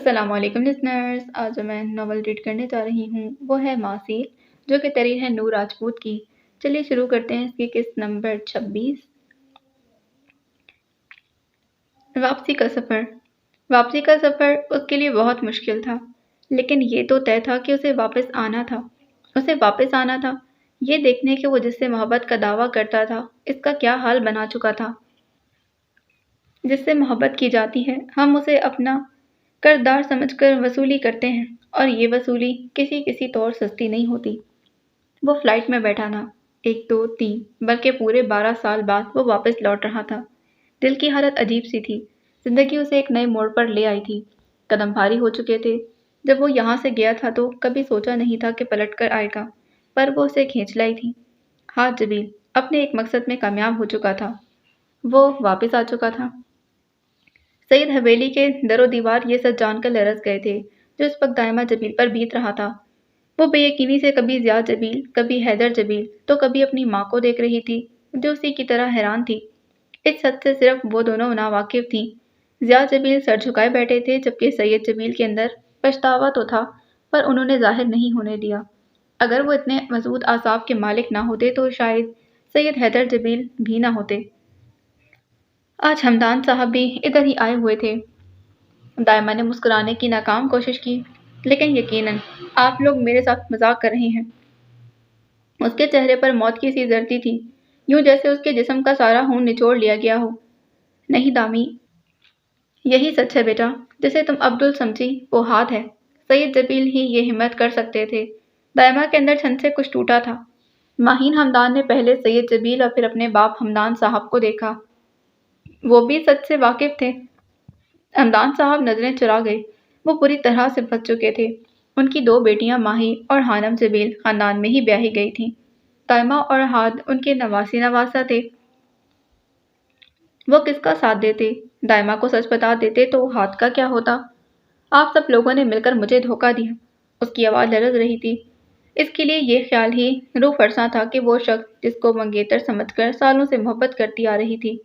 السلام علیکم لسنرز، آج جو میں ناول ریڈ کرنے جا رہی ہوں وہ ہے ماسیل، جو کہ تحریر ہے نور راجپوت کی۔ چلیے شروع کرتے ہیں اس کی قسط نمبر 26۔ واپسی کا سفر۔ واپسی کا سفر اس کے لیے بہت مشکل تھا، لیکن یہ تو طے تھا کہ اسے واپس آنا تھا۔ اسے واپس آنا تھا، یہ دیکھنے کہ وہ جس سے محبت کا دعویٰ کرتا تھا اس کا کیا حال بنا چکا تھا۔ جس سے محبت کی جاتی ہے ہم اسے اپنا کردار سمجھ کر وصولی کرتے ہیں، اور یہ وصولی کسی طور سستی نہیں ہوتی۔ وہ فلائٹ میں بیٹھا تھا، 1 2 3 بلکہ پورے 12 سال بعد وہ واپس لوٹ رہا تھا۔ دل کی حالت عجیب سی تھی، زندگی اسے ایک نئے موڑ پر لے آئی تھی۔ قدم بھاری ہو چکے تھے۔ جب وہ یہاں سے گیا تھا تو کبھی سوچا نہیں تھا کہ پلٹ کر آئے گا، پر وہ اسے کھینچ لائی تھی۔ ہاں، جبیل اپنے ایک مقصد میں کامیاب ہو چکا تھا، وہ واپس آ چکا تھا۔ سید حویلی کے در و دیوار یہ سچ جان کر لرز گئے تھے جو اس وقت دائمہ جبیل پر بیت رہا تھا۔ وہ بے یقینی سے کبھی ضیاء جبیل، کبھی حیدر جبیل، تو کبھی اپنی ماں کو دیکھ رہی تھی جو اسی کی طرح حیران تھی۔ اس حد سے صرف وہ دونوں ناواقف تھیں۔ ضیاء جبیل سر جھکائے بیٹھے تھے، جبکہ سید جبیل کے اندر پچھتاوا تو تھا، پر انہوں نے ظاہر نہیں ہونے دیا۔ اگر وہ اتنے مضبوط اعصاب کے مالک نہ ہوتے تو شاید سید حیدر جبیل بھی نہ ہوتے۔ آج حمدان صاحب بھی ادھر ہی آئے ہوئے تھے۔ دائمہ نے مسکرانے کی ناکام کوشش کی، لیکن یقیناً آپ لوگ میرے ساتھ مذاق کر رہے ہیں۔ اس کے چہرے پر موت کی سی زردی تھی، یوں جیسے اس کے جسم کا سارا خون نچوڑ لیا گیا ہو۔ نہیں دامی، یہی سچ ہے بیٹا، جسے تم عبدل سمجھی وہ ہاتھ ہے۔ سید جبیل ہی یہ ہمت کر سکتے تھے۔ دائمہ کے اندر چھن سے کچھ ٹوٹا تھا۔ ماہین حمدان نے پہلے سید جبیل اور پھر اپنے باپ حمدان صاحب کو دیکھا۔ وہ بھی سچ سے واقف تھے۔ حمدان صاحب نظریں چرا گئے، وہ پوری طرح سے بچ چکے تھے۔ ان کی 2 بیٹیاں ماہی اور حانم جبیل خاندان میں ہی بیاہی گئی تھیں۔ دائمہ اور ہاد ان کے نواسی نواسہ تھے۔ وہ کس کا ساتھ دیتے؟ دائمہ کو سچ بتا دیتے تو ہاد کا کیا ہوتا؟ آپ سب لوگوں نے مل کر مجھے دھوکہ دیا۔ اس کی آواز لرز رہی تھی۔ اس کے لیے یہ خیال ہی روح فرساں تھا کہ وہ شخص جس کو منگیتر سمجھ کر سالوں سے محبت کرتی آ رہی تھی،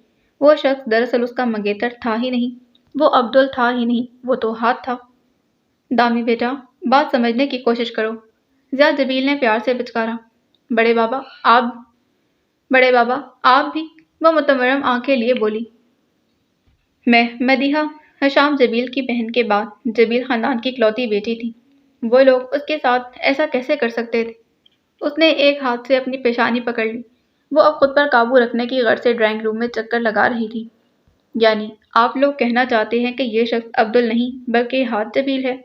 وہ شخص دراصل اس کا منگیتر تھا ہی نہیں، وہ عبدل تھا ہی نہیں، وہ تو ہاتھ تھا۔ دامی بیٹا، بات سمجھنے کی کوشش کرو، ضیاء جبیل نے پیار سے پچکارا۔ بڑے بابا آپ بھی، وہ متورم آنکھیں لیے بولی۔ میں مدیحہ حشام جبیل کی بہن کے بعد جبیل خاندان کی اکلوتی بیٹی تھی۔ وہ لوگ اس کے ساتھ ایسا کیسے کر سکتے تھے؟ اس نے ایک ہاتھ سے اپنی پیشانی پکڑ لی۔ وہ اب خود پر قابو رکھنے کی غرض سے ڈرائنگ روم میں چکر لگا رہی تھی۔ یعنی آپ لوگ کہنا چاہتے ہیں کہ یہ شخص عبدل نہیں بلکہ ہاد جبیل ہے؟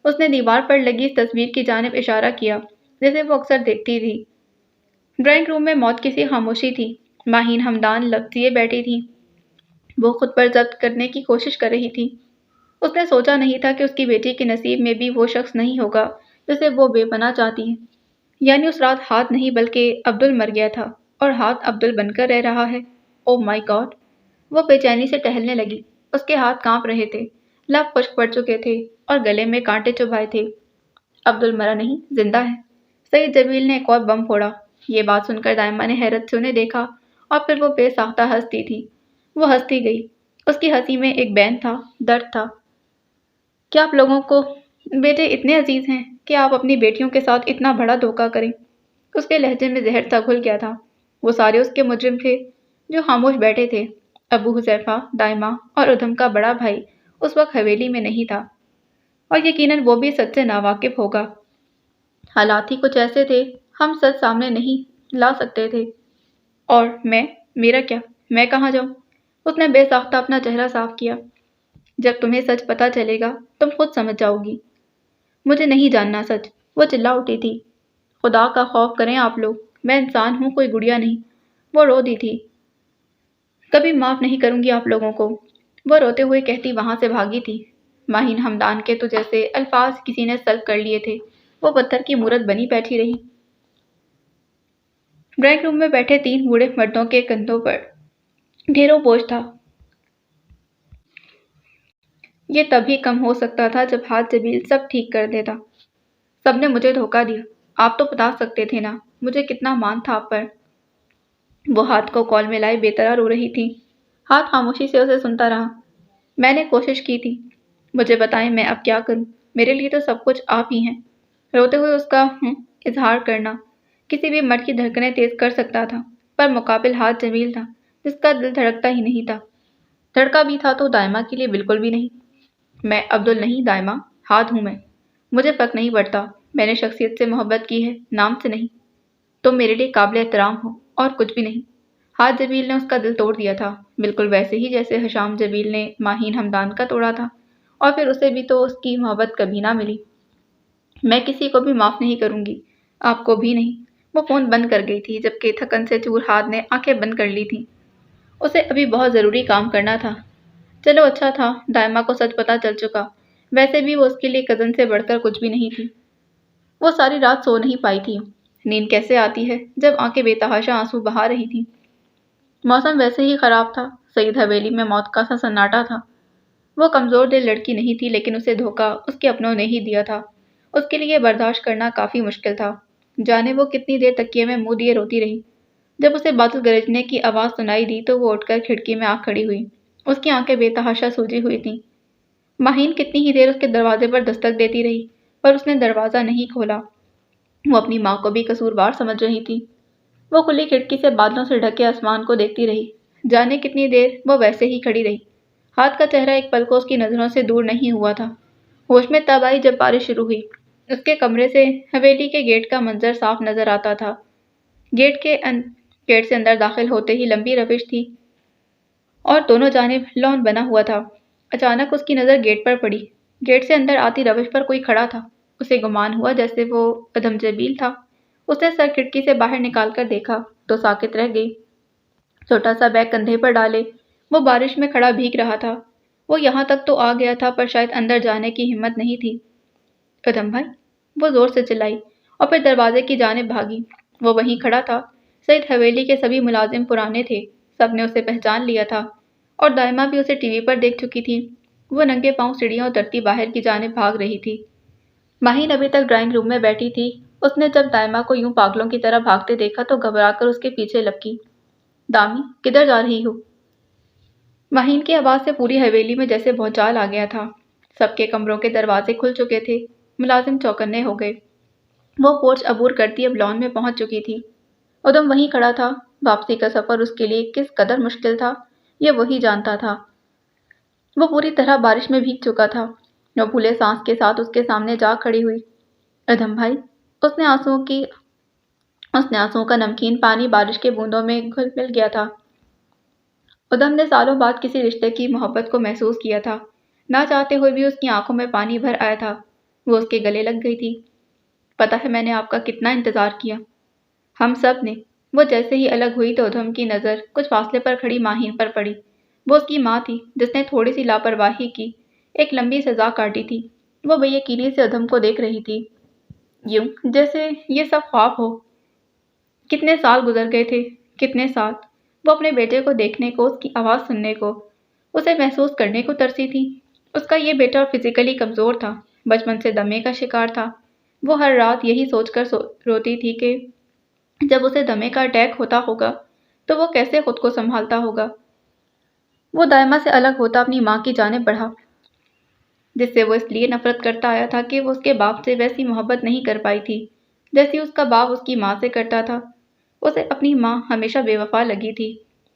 اس نے دیوار پر لگی اس تصویر کی جانب اشارہ کیا جسے وہ اکثر دیکھتی تھی۔ ڈرائنگ روم میں موت کی سی خاموشی تھی۔ ماہین حمدان لپسیے بیٹھی تھی۔ وہ خود پر ضبط کرنے کی کوشش کر رہی تھی۔ اس نے سوچا نہیں تھا کہ اس کی بیٹی کے نصیب میں بھی وہ شخص نہیں ہوگا جسے وہ بے پناہ چاہتی ہے۔ یعنی اس رات ہاتھ نہیں بلکہ عبدل مر گیا تھا، اور ہاتھ عبدل بن کر رہ رہا ہے۔ او مائی گاڈ! وہ بے چینی سے ٹہلنے لگی۔ اس کے ہاتھ کانپ رہے تھے، لب خشک پڑ چکے تھے اور گلے میں کانٹے چبھائے تھے۔ عبدل مرا نہیں، زندہ ہے۔ سید جبیل نے ایک اور بم پھوڑا۔ یہ بات سن کر دائمہ نے حیرت سے انہیں دیکھا، اور پھر وہ بے ساختہ ہنستی تھی۔ وہ ہنستی گئی۔ اس کی ہنسی میں ایک بین تھا، درد تھا۔ کیا آپ لوگوں کو بیٹے اتنے عزیز ہیں کہ آپ اپنی بیٹیوں کے ساتھ اتنا بڑا دھوکہ کریں؟ اس کے لہجے میں زہر سا گھل گیا تھا۔ وہ سارے اس کے مجرم تھے جو خاموش بیٹھے تھے۔ ابو حذیفہ، دائمہ اور ادھم کا بڑا بھائی اس وقت حویلی میں نہیں تھا، اور یقیناً وہ بھی سچ سے ناواقف ہوگا۔ حالات ہی کچھ ایسے تھے، ہم سچ سامنے نہیں لا سکتے تھے۔ اور میرا کیا؟ میں کہاں جاؤں؟ اس نے بے ساختہ اپنا چہرہ صاف کیا۔ جب تمہیں سچ پتہ چلے گا تم خود سمجھ جاؤ گی۔ مجھے نہیں جاننا سچ، وہ چلا اٹھی تھی۔ خدا کا خوف کریں آپ لوگ، میں انسان ہوں، کوئی گڑیا نہیں۔ وہ رو دی تھی۔ کبھی معاف نہیں کروں گی آپ لوگوں کو، وہ روتے ہوئے کہتی وہاں سے بھاگی تھی۔ ماہین حمدان کے تو جیسے الفاظ کسی نے سلب کر لیے تھے، وہ پتھر کی مورت بنی بیٹھی رہی۔ ڈرائنگ روم میں بیٹھے 3 بوڑھے مردوں کے کندھوں پر ڈھیروں بوجھ تھا۔ یہ تبھی کم ہو سکتا تھا جب ہاتھ جبیل سب ٹھیک کر دیتا۔ سب نے مجھے دھوکہ دیا، آپ تو بتا سکتے تھے نا، مجھے کتنا مان تھا آپ پر۔ وہ ہاتھ کو کال میں لائے بے طرح رو رہی تھی۔ ہاتھ خاموشی سے اسے سنتا رہا۔ میں نے کوشش کی تھی، مجھے بتائیں میں اب کیا کروں؟ میرے لیے تو سب کچھ آپ ہی ہیں۔ روتے ہوئے اس کا اظہار کرنا کسی بھی مرد کی دھڑکنیں تیز کر سکتا تھا، پر مقابل ہاتھ جمیل تھا جس کا دل دھڑکتا ہی نہیں تھا۔ دھڑکا بھی تھا تو دائمہ کے لیے بالکل بھی نہیں۔ میں عبدل نہیں دائمہ، ہاتھ ہوں میں۔ مجھے فرق نہیں پڑتا، میں نے شخصیت سے محبت کی ہے، نام سے نہیں۔ تم میرے لیے قابل احترام ہو اور کچھ بھی نہیں۔ ہاتھ جمیل نے اس کا دل توڑ دیا تھا، بالکل ویسے ہی جیسے حشام جمیل نے ماہین ہمدان کا توڑا تھا، اور پھر اسے بھی تو اس کی محبت کبھی نہ ملی۔ میں کسی کو بھی معاف نہیں کروں گی، آپ کو بھی نہیں۔ وہ فون بند کر گئی تھی جبکہ تھکن سے چور ہاتھ نے آنکھیں بند کر لی تھیں۔ اسے ابھی بہت ضروری کام کرنا تھا۔ چلو اچھا تھا دائمہ کو سچ پتہ چل چکا، ویسے بھی وہ اس کے لیے کزن سے بڑھ کر کچھ بھی نہیں تھی۔ وہ ساری رات سو نہیں پائی تھی۔ نیند کیسے آتی ہے جب آنکھیں بے تحاشا آنسو بہا رہی تھیں۔ موسم ویسے ہی خراب تھا، سعید حویلی میں موت کا سا سناٹا تھا۔ وہ کمزور دل لڑکی نہیں تھی لیکن اسے دھوکہ اس کے اپنوں نے ہی دیا تھا۔ اس کے لیے برداشت کرنا کافی مشکل تھا۔ جانے وہ کتنی دیر تکیے میں منہ دیے روتی رہی۔ جب اسے بادل گرجنے کی آواز سنائی دی تو وہ اٹھ کر کھڑکی میں آ کھڑی ہوئی۔ اس کی آنکھیں بے تحاشا سوجی ہوئی تھیں۔ ماہین کتنی ہی دیر اس کے دروازے پر دستک دیتی رہی پر اس نے دروازہ نہیں کھولا۔ وہ اپنی ماں کو بھی قصوروار سمجھ رہی تھی۔ وہ کھلی کھڑکی سے بادلوں سے ڈھکے آسمان کو دیکھتی رہی۔ جانے کتنی دیر وہ ویسے ہی کھڑی رہی۔ ہاتھ کا چہرہ ایک پل کو اس کی نظروں سے دور نہیں ہوا تھا۔ ہوش میں تب آئی جب بارش شروع ہوئی۔ اس کے کمرے سے حویلی کے گیٹ کا منظر صاف نظر آتا تھا۔ گیٹ سے اندر داخل ہوتے ہی لمبی روش تھی اور دونوں جانب لان بنا ہوا تھا۔ اچانک اس کی نظر گیٹ پر پڑی۔ گیٹ سے اندر آتی روش پر کوئی کھڑا تھا۔ اسے گمان ہوا جیسے وہ ادم جبیل تھا۔ اس نے سر کھڑکی سے باہر نکال کر دیکھا تو ساکت رہ گئی۔ چھوٹا سا بیگ کندھے پر ڈالے وہ بارش میں کھڑا بھیگ رہا تھا۔ وہ یہاں تک تو آ گیا تھا پر شاید اندر جانے کی ہمت نہیں تھی۔ ادم بھائی، وہ زور سے چلائی اور پھر دروازے کی جانب بھاگی۔ وہ وہیں کھڑا تھا۔ سعید حویلی کے سبھی ملازم پرانے تھے، سب نے اسے پہچان لیا تھا اور دائمہ بھی اسے ٹی وی پر دیکھ چکی تھی۔ وہ ننگے پاؤں سیڑھیاں اترتی باہر کی جانب بھاگ رہی تھی۔ ماہین ابھی تک ڈرائنگ روم میں بیٹھی تھی۔ اس نے جب دائمہ کو یوں پاگلوں کی طرح بھاگتے دیکھا تو گھبرا کر اس کے پیچھے لپکی۔ دامی، کدھر جا رہی ہو؟ ماہین کی آواز سے پوری حویلی میں جیسے بھونچال آ گیا تھا۔ سب کے کمروں کے دروازے کھل چکے تھے۔ ملازم چوکنے ہو گئے۔ وہ پورچ عبور کرتی اب لان میں پہنچ چکی تھی۔ ادم وہیں کھڑا تھا۔ واپسی کا سفر اس کے لیے کس قدر مشکل تھا یہ وہی جانتا تھا۔ وہ پوری طرح بارش میں بھیگ چکا تھا۔ وہ پھولے سانس کے ساتھ اس کے سامنے جا کھڑی ہوئی۔ ادم بھائی، اس نے آنسوؤں کا نمکین پانی بارش کے بوندوں میں گھل مل گیا تھا۔ ادم نے سالوں بعد کسی رشتے کی محبت کو محسوس کیا تھا۔ نہ چاہتے ہوئے بھی اس کی آنکھوں میں پانی بھر آیا تھا۔ وہ اس کے گلے لگ گئی تھی۔ پتہ ہے میں نے آپ کا کتنا انتظار کیا۔ ہم سب نے۔ وہ جیسے ہی الگ ہوئی تو ادم کی نظر کچھ فاصلے پر کھڑی ماہین پر پڑی۔ وہ اس کی ماں تھی جس نے تھوڑی سی لاپرواہی کی ایک لمبی سزا کاٹی تھی۔ وہ بے یقینی سے ادم کو دیکھ رہی تھی، یوں جیسے یہ سب خواب ہو۔ کتنے سال گزر گئے تھے، کتنے سال۔ وہ اپنے بیٹے کو دیکھنے کو، اس کی آواز سننے کو، اسے محسوس کرنے کو ترسی تھی۔ اس کا یہ بیٹا فزیکلی کمزور تھا، بچپن سے دمے کا شکار تھا۔ وہ ہر رات یہی سوچ کر روتی تھی کہ جب اسے دمے کا اٹیک ہوتا ہوگا تو وہ کیسے خود کو سنبھالتا ہوگا۔ وہ دائمہ سے الگ ہوتا اپنی ماں کی جانب بڑھا، جس سے وہ اس لیے نفرت کرتا آیا تھا کہ وہ اس کے باپ سے ویسی محبت نہیں کر پائی تھی جیسی اس کا باپ اس کی ماں سے کرتا تھا۔ اسے اپنی ماں ہمیشہ بے وفا لگی تھی،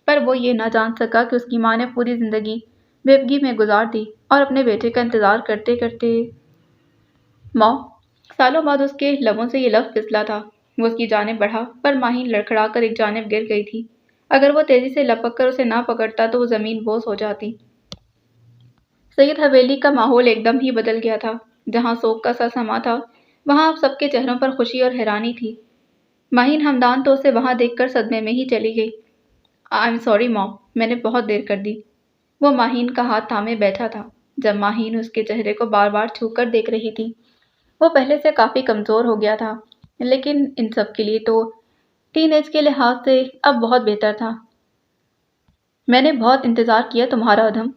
پر وہ یہ نہ جان سکا کہ اس کی ماں نے پوری زندگی بیوگی میں گزار دی اور اپنے بیٹے کا انتظار کرتے کرتے ماں۔ سالوں بعد اس کے لبوں سے یہ لفظ پھسلا تھا۔ وہ اس کی جانب بڑھا پر ماہین لڑکھڑا کر ایک جانب گر گئی تھی۔ اگر وہ تیزی سے لپک کر اسے نہ پکڑتا تو وہ زمین بوس ہو جاتی۔ سعید حویلی کا ماحول ایک دم ہی بدل گیا تھا۔ جہاں سوگ کا سا سما تھا وہاں اب سب کے چہروں پر خوشی اور حیرانی تھی۔ ماہین ہمدان تو اسے وہاں دیکھ کر صدمے میں ہی چلی گئی۔ آئی ایم سوری مام، میں نے بہت دیر کر دی۔ وہ ماہین کا ہاتھ تھامے بیٹھا تھا جب ماہین اس کے چہرے کو بار بار چھو کر دیکھ رہی تھی۔ وہ پہلے سے کافی کمزور ہو گیا تھا لیکن ان سب کے لیے تو ٹین ایج کے لحاظ سے اب بہت بہتر تھا۔ میں نے بہت انتظار کیا تمہارا ادم۔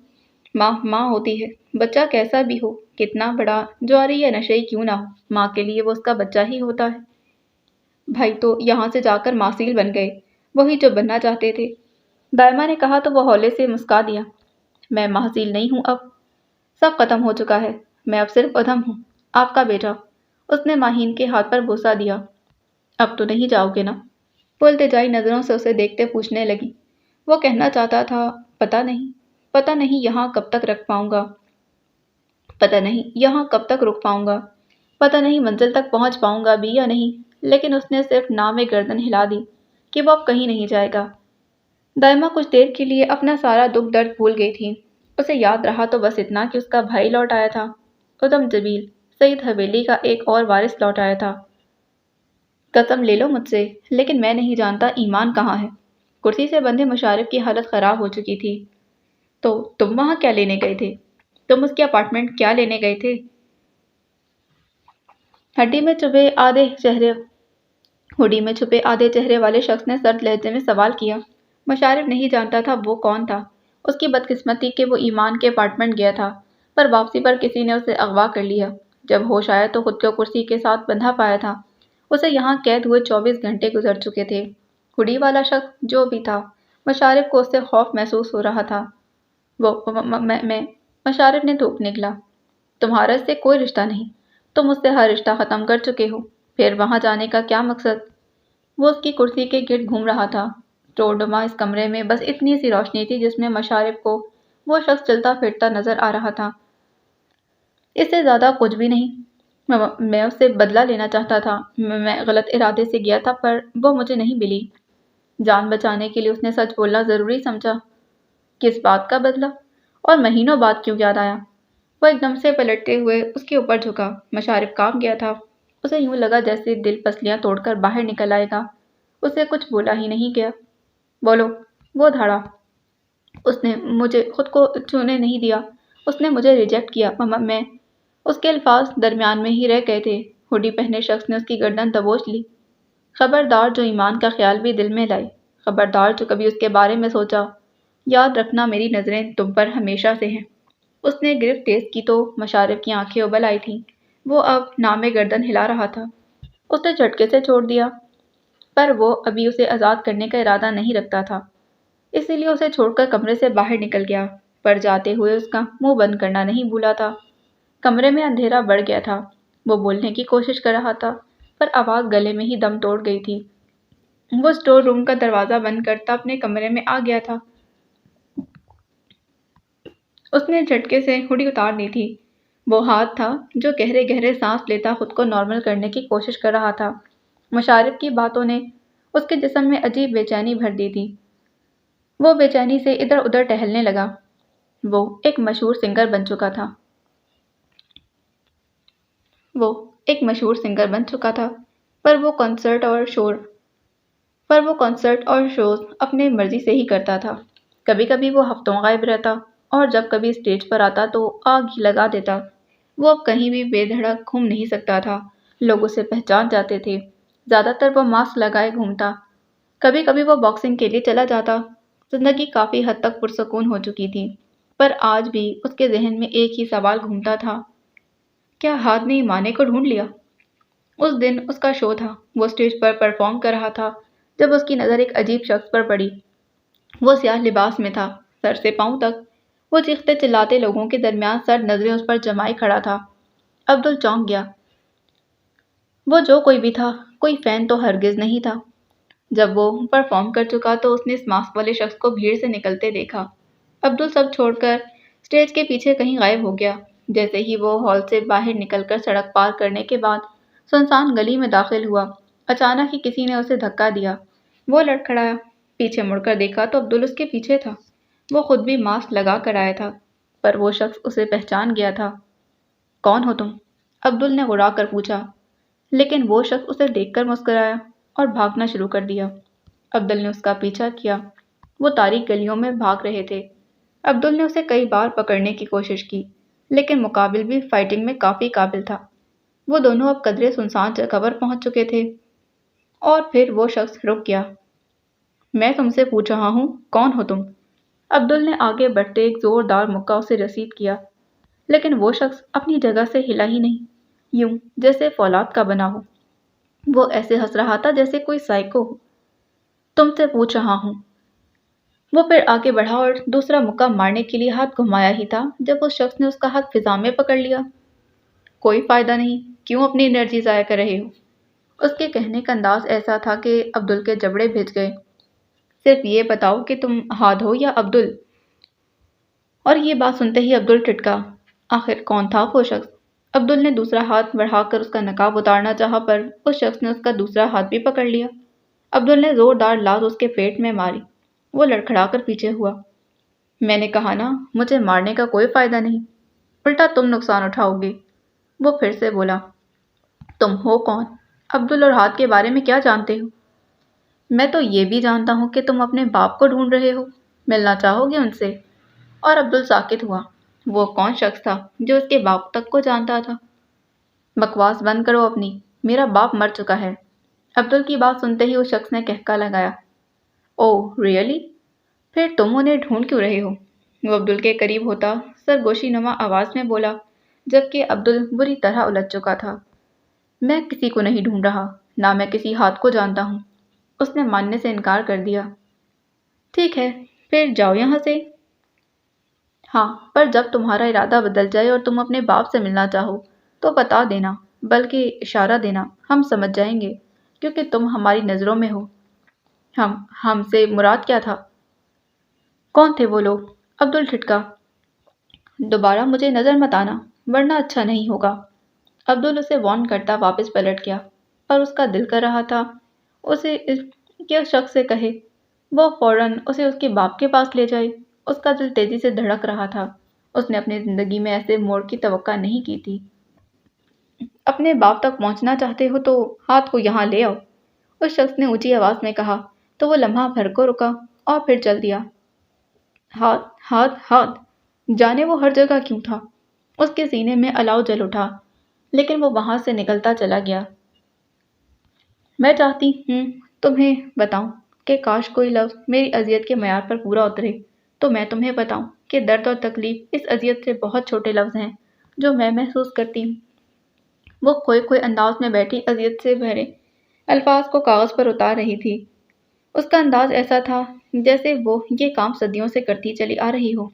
ماں ماں ہوتی ہے، بچہ کیسا بھی ہو، کتنا بڑا جواری یا نشئی کیوں نہ ہو، ماں کے لیے وہ اس کا بچہ ہی ہوتا ہے۔ بھائی تو یہاں سے جا کر ماسیل بن گئے، وہی جو بننا چاہتے تھے۔ دائمہ نے کہا تو وہ ہولے سے مسکا دیا۔ میں محصیل نہیں ہوں اب۔ سب ختم ہو چکا ہے، میں اب صرف ادھم ہوں، آپ کا بیٹا۔ اس نے ماہین کے ہاتھ پر بوسہ دیا۔ اب تو نہیں جاؤ گے نا؟ وہ التجائی نظروں سے اسے دیکھتے پوچھنے لگی۔ وہ کہنا چاہتا تھا، پتہ نہیں یہاں کب تک رکھ پاؤں گا، پتہ نہیں یہاں کب تک رک پاؤں گا، پتہ نہیں منزل تک پہنچ پاؤں گا بھی یا نہیں، لیکن اس نے صرف نام میں گردن ہلا دی کہ وہ اب کہیں نہیں جائے گا۔ دائمہ کچھ دیر کے لیے اپنا سارا دکھ درد بھول گئی تھی۔ اسے یاد رہا تو بس اتنا کہ اس کا بھائی لوٹ آیا تھا، ادم جبیل، سعید حویلی کا ایک اور وارث لوٹ آیا تھا۔ قسم لے لو مجھ سے، لیکن میں نہیں جانتا ایمان کہاں ہے۔ کرسی سے بندھے مشارف کی حالت خراب ہو چکی تھی۔ تو تم وہاں کیا لینے گئے تھے؟ تم اس کے اپارٹمنٹ کیا لینے گئے تھے؟ ہڈی میں چھپے آدھے چہرے والے شخص نے سرد لہجے میں سوال کیا۔ مشارف نہیں جانتا تھا وہ کون تھا۔ اس کی بدقسمتی کہ وہ ایمان کے اپارٹمنٹ گیا تھا، پر واپسی پر کسی نے اسے اغوا کر لیا۔ جب ہوش آیا تو خود کو کرسی کے ساتھ بندھا پایا تھا۔ اسے یہاں قید ہوئے 24 گھنٹے گزر چکے تھے۔ ہڈی والا شخص جو بھی تھا، مشارف کو اس سے خوف محسوس ہو رہا تھا۔ میں مشارف نے تھوک نکلا۔ تمہارا اس سے کوئی رشتہ نہیں، تم اس سے ہر رشتہ ختم کر چکے ہو، پھر وہاں جانے کا کیا مقصد؟ وہ اس کی کرسی کے گرد گھوم رہا تھا۔ ٹوڈما اس کمرے میں بس اتنی سی روشنی تھی جس میں مشارف کو وہ شخص چلتا پھرتا نظر آ رہا تھا۔ اس سے زیادہ کچھ بھی نہیں۔ میں اس سے بدلہ لینا چاہتا تھا، میں غلط ارادے سے گیا تھا پر وہ مجھے نہیں ملی۔ جان بچانے کے لیے اس نے سچ بولنا ضروری سمجھا۔ کس بات کا بدلہ؟ اور مہینوں بعد کیوں یاد آیا؟ وہ ایک دم سے پلٹتے ہوئے اس کے اوپر جھکا۔ مشارف کانپ گیا تھا۔ اسے یوں لگا جیسے دل پسلیاں توڑ کر باہر نکل آئے گا۔ اسے کچھ بولا ہی نہیں گیا۔ بولو، وہ دھاڑا۔ اس نے مجھے خود کو چھونے نہیں دیا، اس نے مجھے ریجیکٹ کیا۔ میں اس کے الفاظ درمیان میں ہی رہ گئے تھے۔ ہڈی پہنے شخص نے اس کی گردن دبوچ لی۔ خبردار جو ایمان کا خیال بھی دل میں لائے، خبردار جو کبھی اس کے بارے میں سوچا، یاد رکھنا میری نظریں تم پر ہمیشہ سے ہیں۔ اس نے گرفت تیز کی تو مشارف کی آنکھیں ابل آئی تھیں۔ وہ اب نامے گردن ہلا رہا تھا۔ اس نے جھٹکے سے چھوڑ دیا، پر وہ ابھی اسے آزاد کرنے کا ارادہ نہیں رکھتا تھا، اسی لیے اسے چھوڑ کر کمرے سے باہر نکل گیا، پر جاتے ہوئے اس کا منہ بند کرنا نہیں بھولا تھا۔ کمرے میں اندھیرا بڑھ گیا تھا۔ وہ بولنے کی کوشش کر رہا تھا، پر آواز گلے میں ہی دم توڑ گئی تھی۔ وہ اسٹور روم کا دروازہ بند کرتا اپنے کمرے میں آ گیا تھا۔ اس نے جھٹکے سے ہڈی اتار دی تھی۔ وہ ہاتھ تھا جو گہرے گہرے سانس لیتا خود کو نارمل کرنے کی کوشش کر رہا تھا۔ مشارف کی باتوں نے اس کے جسم میں عجیب بے چینی بھر دی تھی۔ وہ بے چینی سے ادھر ادھر ٹہلنے لگا۔ وہ ایک مشہور سنگر بن چکا تھا، پر وہ کنسرٹ اور شوز اپنے مرضی سے ہی کرتا تھا۔ کبھی کبھی وہ ہفتوں غائب رہتا، اور جب کبھی اسٹیج پر آتا تو آگ ہی لگا دیتا۔ وہ اب کہیں بھی بے دھڑک گھوم نہیں سکتا تھا، لوگ اسے پہچان جاتے تھے۔ زیادہ تر وہ ماسک لگائے گھومتا، کبھی کبھی وہ باکسنگ کے لیے چلا جاتا۔ زندگی کافی حد تک پرسکون ہو چکی تھی، پر آج بھی اس کے ذہن میں ایک ہی سوال گھومتا تھا، کیا ہاتھ نے ایمانے کو ڈھونڈ لیا؟ اس دن اس کا شو تھا، وہ اسٹیج پر پرفارم کر رہا تھا جب اس کی نظر ایک عجیب شخص پر پڑی۔ وہ سیاہ لباس میں تھا، سر سے پاؤں تک۔ وہ چیختے چلاتے لوگوں کے درمیان سرد نظریں اس پر جمائے کھڑا تھا۔ عبدل چونک گیا۔ وہ جو کوئی بھی تھا، کوئی فین تو ہرگز نہیں تھا۔ جب وہ پرفارم کر چکا تو اس نے اس ماسک والے شخص کو بھیڑ سے نکلتے دیکھا۔ عبدل سب چھوڑ کر اسٹیج کے پیچھے کہیں غائب ہو گیا۔ جیسے ہی وہ ہال سے باہر نکل کر سڑک پار کرنے کے بعد سنسان گلی میں داخل ہوا، اچانک ہی کسی نے اسے دھکا دیا۔ وہ لڑکھڑایا، پیچھے مڑ کر دیکھا تو عبدل اس کے پیچھے تھا۔ وہ خود بھی ماسک لگا کر آیا تھا، پر وہ شخص اسے پہچان گیا تھا۔ کون ہو تم؟ عبدل نے غرا کر پوچھا، لیکن وہ شخص اسے دیکھ کر مسکرایا اور بھاگنا شروع کر دیا۔ عبدل نے اس کا پیچھا کیا۔ وہ تاریک گلیوں میں بھاگ رہے تھے۔ عبدل نے اسے کئی بار پکڑنے کی کوشش کی، لیکن مقابل بھی فائٹنگ میں کافی قابل تھا۔ وہ دونوں اب قدرے سنسان جگہ پر پہنچ چکے تھے، اور پھر وہ شخص رک گیا۔ میں تم سے پوچھ رہا ہوں، کون ہو تم؟ عبدل نے آگے بڑھتے ایک زوردار مکہ اسے رسید کیا، لیکن وہ شخص اپنی جگہ سے ہلا ہی نہیں، یوں جیسے فولاد کا بنا ہو۔ وہ ایسے ہنس رہا تھا جیسے کوئی سائیکو ہو۔ تم سے پوچھ رہا ہوں، وہ پھر آگے بڑھا اور دوسرا مکہ مارنے کے لیے ہاتھ گھمایا ہی تھا جب اس شخص نے اس کا ہاتھ فضا میں پکڑ لیا۔ کوئی فائدہ نہیں، کیوں اپنی انرجی ضائع کر رہے ہو؟ اس کے کہنے کا انداز ایسا تھا کہ عبدل کے جبڑے بھیج گئے۔ صرف یہ بتاؤ کہ تم ہاد ہو یا عبدل؟ اور یہ بات سنتے ہی عبدل ٹھٹکا۔ آخر کون تھا وہ شخص؟ عبدل نے دوسرا ہاتھ بڑھا کر اس کا نقاب اتارنا چاہا پر اس شخص نے اس کا دوسرا ہاتھ بھی پکڑ لیا۔ عبدل نے زوردار لات اس کے پیٹ میں ماری۔ وہ لڑکھڑا کر پیچھے ہوا۔ میں نے کہا نا، مجھے مارنے کا کوئی فائدہ نہیں، الٹا تم نقصان اٹھاؤ گے۔ وہ پھر سے بولا۔ تم ہو کون؟ عبدل اور ہاتھ کے بارے میں کیا جانتے ہو؟ میں تو یہ بھی جانتا ہوں کہ تم اپنے باپ کو ڈھونڈ رہے ہو، ملنا چاہو گے ان سے؟ اور عبدل ساکت ہوا۔ وہ کون شخص تھا جو اس کے باپ تک کو جانتا تھا؟ بکواس بند کرو اپنی، میرا باپ مر چکا ہے۔ عبدل کی بات سنتے ہی اس شخص نے کہکا لگایا۔ اوہ ریئلی؟ پھر تم انہیں ڈھونڈ کیوں رہے ہو؟ وہ عبدل کے قریب ہوتا سرگوشی نما آواز میں بولا، جبکہ عبدل بری طرح الجھ چکا تھا۔ میں کسی کو نہیں ڈھونڈ رہا، نہ میں کسی ہاتھ کو جانتا ہوں۔ اس نے ماننے سے انکار کر دیا۔ ٹھیک ہے، پھر جاؤ یہاں سے۔ ہاں، پر جب تمہارا ارادہ بدل جائے اور تم اپنے باپ سے ملنا چاہو تو بتا دینا، بلکہ اشارہ دینا، ہم سمجھ جائیں گے، کیونکہ تم ہماری نظروں میں ہو۔ ہم سے مراد کیا تھا؟ کون تھے وہ لوگ؟ عبدل ٹھٹکا۔ دوبارہ مجھے نظر مت آنا، ورنہ اچھا نہیں ہوگا۔ عبدل اسے وارن کرتا واپس پلٹ گیا، اور اس کا دل کر رہا تھا اسے اس شخص سے کہے، وہ فوراً اسے اس کے باپ کے پاس لے جائے۔ اس کا دل تیزی سے دھڑک رہا تھا۔ اس نے اپنی زندگی میں ایسے موڑ کی توقع نہیں کی تھی۔ اپنے باپ تک پہنچنا چاہتے ہو تو ہاتھ کو یہاں لے آؤ، اس شخص نے اونچی آواز میں کہا تو وہ لمحہ بھر کو رکا اور پھر چل دیا۔ ہاتھ ہاتھ ہاتھ، جانے وہ ہر جگہ کیوں تھا؟ اس کے سینے میں الاؤ جل اٹھا، لیکن وہ وہاں سے نکلتا چلا گیا۔ میں چاہتی ہوں تمہیں بتاؤں کہ کاش کوئی لفظ میری اذیت کے معیار پر پورا اترے تو میں تمہیں بتاؤں کہ درد اور تکلیف اس اذیت سے بہت چھوٹے لفظ ہیں جو میں محسوس کرتی ہوں۔ وہ کھوئے کھوئے انداز میں بیٹھی اذیت سے بھرے الفاظ کو کاغذ پر اتار رہی تھی۔ اس کا انداز ایسا تھا جیسے وہ یہ کام صدیوں سے کرتی چلی آ رہی ہو۔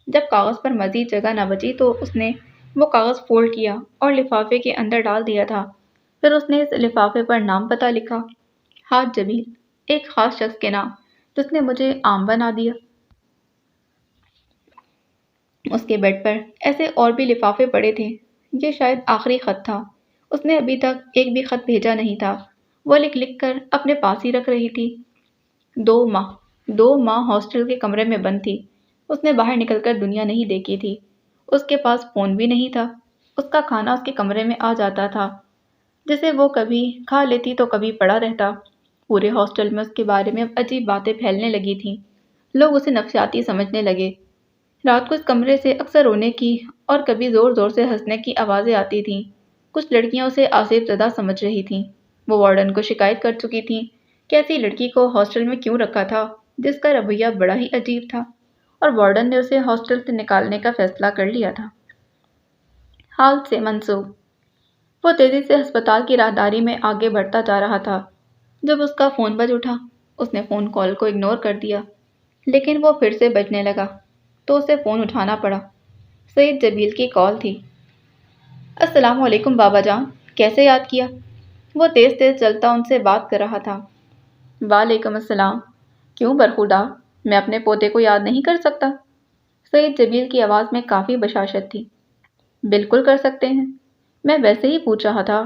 جب کاغذ پر مزید جگہ نہ بچی تو اس نے وہ کاغذ فولڈ کیا اور لفافے کے اندر ڈال دیا تھا۔ پھر اس نے اس لفافے پر نام پتہ لکھا، ہاد جمیل، ایک خاص شخص کے نام جس نے مجھے عام بنا دیا۔ اس کے بیڈ پر ایسے اور بھی لفافے پڑے تھے۔ یہ شاید آخری خط تھا۔ اس نے ابھی تک ایک بھی خط بھیجا نہیں تھا۔ وہ لکھ لکھ کر اپنے پاس ہی رکھ رہی تھی۔ 2 ماہ ہاسٹل کے کمرے میں بند تھی۔ اس نے باہر نکل کر دنیا نہیں دیکھی تھی۔ اس کے پاس فون بھی نہیں تھا۔ اس کا کھانا اس کے کمرے میں آ جاتا تھا، جسے وہ کبھی کھا لیتی تو کبھی پڑا رہتا۔ پورے ہاسٹل میں اس کے بارے میں اب عجیب باتیں پھیلنے لگی تھیں۔ لوگ اسے نفسیاتی سمجھنے لگے۔ رات کو اس کمرے سے اکثر رونے کی اور کبھی زور زور سے ہنسنے کی آوازیں آتی تھیں۔ کچھ لڑکیاں اسے آصف زدہ سمجھ رہی تھیں۔ وہ وارڈن کو شکایت کر چکی تھیں کہ ایسی لڑکی کو ہاسٹل میں کیوں رکھا تھا جس کا رویہ بڑا ہی عجیب تھا، اور وارڈن نے اسے ہاسٹل سے نکالنے کا فیصلہ کر لیا تھا۔ حال سے منسوب۔ وہ تیزی سے ہسپتال کی راہداری میں آگے بڑھتا جا رہا تھا جب اس کا فون بج اٹھا۔ اس نے فون کال کو اگنور کر دیا، لیکن وہ پھر سے بجنے لگا تو اسے فون اٹھانا پڑا۔ سید جمیل کی کال تھی۔ السلام علیکم بابا جان، کیسے یاد کیا؟ وہ تیز تیز چلتا ان سے بات کر رہا تھا۔ وعلیکم السلام، کیوں برخوردار، میں اپنے پوتے کو یاد نہیں کر سکتا؟ سید جمیل کی آواز میں کافی بشاشت تھی۔ بالکل کر سکتے ہیں، میں ویسے ہی پوچھ رہا تھا۔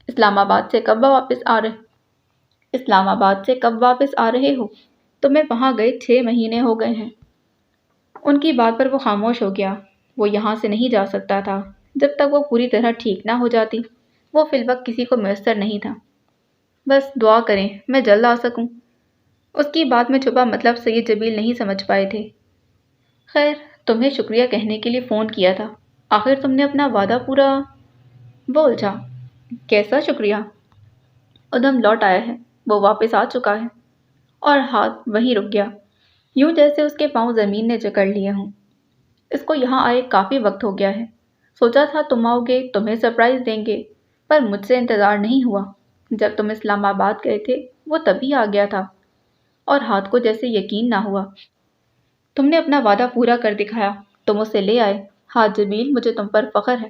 اسلام آباد سے کب واپس آ رہے ہو؟ تمہیں وہاں گئے 6 مہینے ہو گئے ہیں۔ ان کی بات پر وہ خاموش ہو گیا۔ وہ یہاں سے نہیں جا سکتا تھا جب تک وہ پوری طرح ٹھیک نہ ہو جاتی۔ وہ فی الوقت کسی کو میسر نہیں تھا۔ بس دعا کریں میں جلد آ سکوں۔ اس کی بات میں چھپا مطلب سید جمیل نہیں سمجھ پائے تھے۔ خیر، تمہیں شکریہ کہنے کے لیے فون کیا تھا۔ آخر تم نے اپنا وعدہ پورا۔ وہ الجھا۔ کیسا شکریہ؟ ادھم لوٹ آیا ہے، وہ واپس آ چکا ہے۔ اور ہاتھ وہیں رک گیا، یوں جیسے اس کے پاؤں زمین نے جکڑ لیے ہوں۔ اس کو یہاں آئے کافی وقت ہو گیا ہے۔ سوچا تھا تم آؤ گے، تمہیں سرپرائز دیں گے، پر مجھ سے انتظار نہیں ہوا۔ جب تم اسلام آباد گئے تھے وہ تبھی آ گیا تھا۔ اور ہاتھ کو جیسے یقین نہ ہوا۔ تم نے اپنا وعدہ پورا کر دکھایا، تم اسے لے آئے۔ ہاں جمیل، مجھے تم پر فخر ہے۔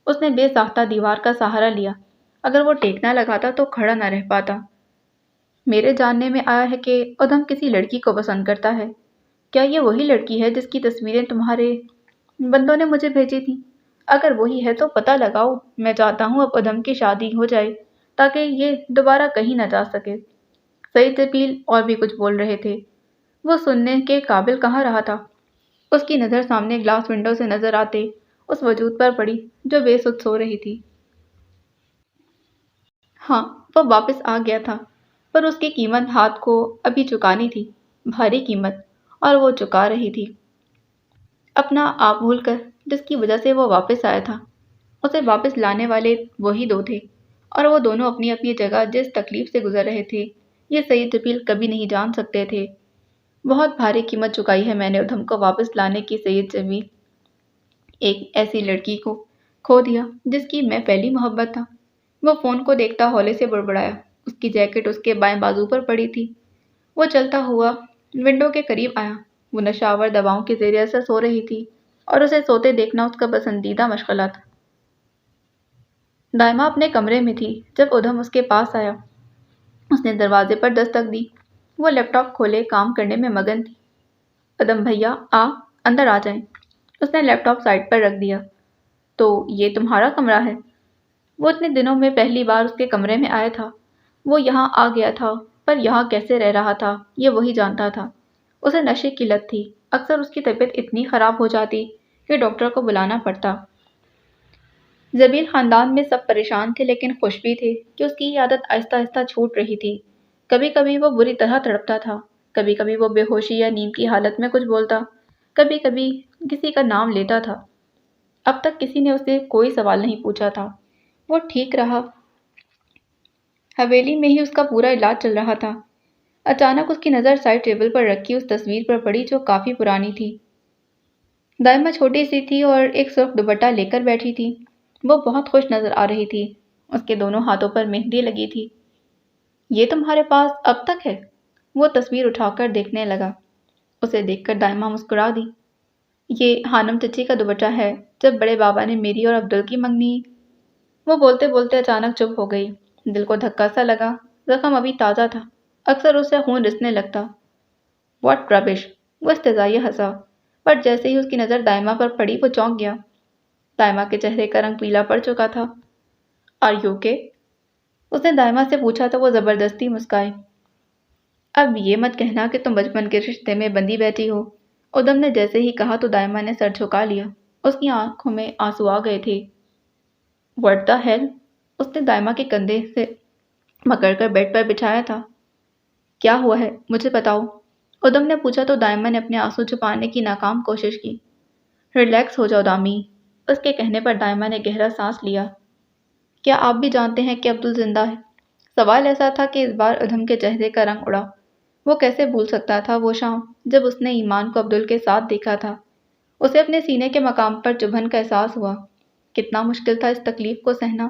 اس نے بے ساختہ دیوار کا سہارا لیا۔ اگر وہ ٹیکنا لگاتا تو کھڑا نہ رہ پاتا۔ میرے جاننے میں آیا ہے کہ ادھم کسی لڑکی کو پسند کرتا ہے۔ کیا یہ وہی لڑکی ہے جس کی تصویریں تمہارے بندوں نے مجھے بھیجی تھی؟ اگر وہی ہے تو پتہ لگاؤ۔ میں چاہتا ہوں اب ادھم کی شادی ہو جائے تاکہ یہ دوبارہ کہیں نہ جا سکے۔ سعید جمیل اور بھی کچھ بول رہے تھے، وہ سننے کے قابل کہاں رہا تھا۔ اس کی نظر سامنے گلاس ونڈو سے نظر آتے اس وجود پر پڑی جو بے سد سو رہی تھی۔ ہاں، وہ واپس آ گیا تھا، پر اس کی قیمت ہاتھ کو ابھی چکانی تھی، بھاری قیمت، اور وہ چکا رہی تھی۔ اپنا آپ بھول کر، جس کی وجہ سے وہ واپس آیا تھا۔ اسے واپس لانے والے وہی دو تھے، اور وہ دونوں اپنی اپنی جگہ جس تکلیف سے گزر رہے تھے یہ سعید جمیل کبھی نہیں جان سکتے تھے۔ بہت بھاری قیمت چکائی ہے میں نے ادھم کو واپس لانے کی سعید جمیل۔ ایک ایسی لڑکی کو کھو دیا جس کی میں پہلی محبت تھا۔ وہ فون کو دیکھتا ہولے سے بڑبڑایا۔ اس کی جیکٹ اس کے بائیں بازو پر پڑی تھی۔ وہ چلتا ہوا ونڈو کے قریب آیا۔ وہ نشاور دواؤں کے زیر اثر سو رہی تھی اور اسے سوتے دیکھنا اس کا پسندیدہ مشغلہ تھا۔ دائمہ اپنے کمرے میں تھی جب ادھم اس کے پاس آیا۔ اس نے دروازے پر دستک دی۔ وہ لیپ ٹاپ کھولے کام کرنے میں مگن تھی۔ ادھم بھیا، اندر آ جائیں۔ اس نے لیپ ٹاپ سائڈ پر رکھ دیا۔ تو یہ تمہارا کمرہ ہے؟ وہ اتنے دنوں میں پہلی بار اس کے کمرے میں آیا تھا۔ وہ یہاں آ گیا تھا، پر یہاں کیسے رہ رہا تھا یہ وہی جانتا تھا۔ اسے نشے کی لت تھی۔ اکثر اس کی طبیعت اتنی خراب ہو جاتی کہ ڈاکٹر کو بلانا پڑتا۔ جمیل خاندان میں سب پریشان تھے لیکن خوش بھی تھے کہ اس کی یہ عادت آہستہ آہستہ چھوٹ رہی تھی۔ کبھی کبھی وہ بری طرح تڑپتا تھا، کبھی کبھی وہ بے ہوشی یا نیند کی حالت میں کچھ بولتا، کبھی کبھی کسی کا نام لیتا تھا۔ اب تک کسی نے اسے کوئی سوال نہیں پوچھا تھا۔ وہ ٹھیک رہا۔ حویلی میں ہی اس کا پورا علاج چل رہا تھا۔ اچانک اس کی نظر سائڈ ٹیبل پر رکھی اس تصویر پر پڑی جو کافی پرانی تھی۔ دائمہ چھوٹی سی تھی اور ایک سرخ دوپٹہ لے کر بیٹھی تھی۔ وہ بہت خوش نظر آ رہی تھی۔ اس کے دونوں ہاتھوں پر مہندی لگی تھی۔ یہ تمہارے پاس اب تک ہے؟ وہ تصویر اٹھا کر دیکھنے لگا۔ اسے دیکھ کر دائمہ مسکرا دی۔ یہ ہانم چچی کا دوپٹہ ہے جب بڑے بابا نے میری اور عبدل کی منگنی۔ وہ بولتے بولتے اچانک چپ ہو گئی۔ دل کو دھکا سا لگا۔ زخم ابھی تازہ تھا، اکثر اس سے خون رسنے لگتا۔ واٹ ربش! وہ استہزائیہ ہنسا، پر جیسے ہی اس کی نظر دائمہ پر پڑی وہ چونک گیا۔ دائمہ کے چہرے کا رنگ پیلا پڑ چکا تھا۔ Are you okay? اس نے دائمہ سے پوچھا تو وہ زبردستی مسکرائی۔ اب یہ مت کہنا کہ تم بچپن کے رشتے میں بندھی بیٹھی ہو۔ ادھم نے جیسے ہی کہا تو دائمہ نے سر جھکا لیا۔ اس کی آنکھوں میں آنسو آ گئے تھے۔ What the hell! اس نے دائمہ کے کندھے سے پکڑ کر بیڈ پر بٹھایا تھا۔ کیا ہوا ہے مجھے بتاؤ، ادھم نے پوچھا تو دائمہ نے اپنے آنسو چھپانے کی ناکام کوشش کی۔ ریلیکس ہو جاؤ دامی۔ اس کے کہنے پر دائمہ نے گہرا سانس لیا۔ کیا آپ بھی جانتے ہیں کہ عبدل زندہ ہے؟ سوال ایسا تھا کہ اس بار ادھم کے چہرے کا رنگ اڑا۔ وہ کیسے بھول سکتا تھا وہ شام جب اس نے ایمان کو عبدل کے ساتھ دیکھا تھا۔ اسے اپنے سینے کے مقام پر چبھن کا احساس ہوا۔ کتنا مشکل تھا اس تکلیف کو سہنا۔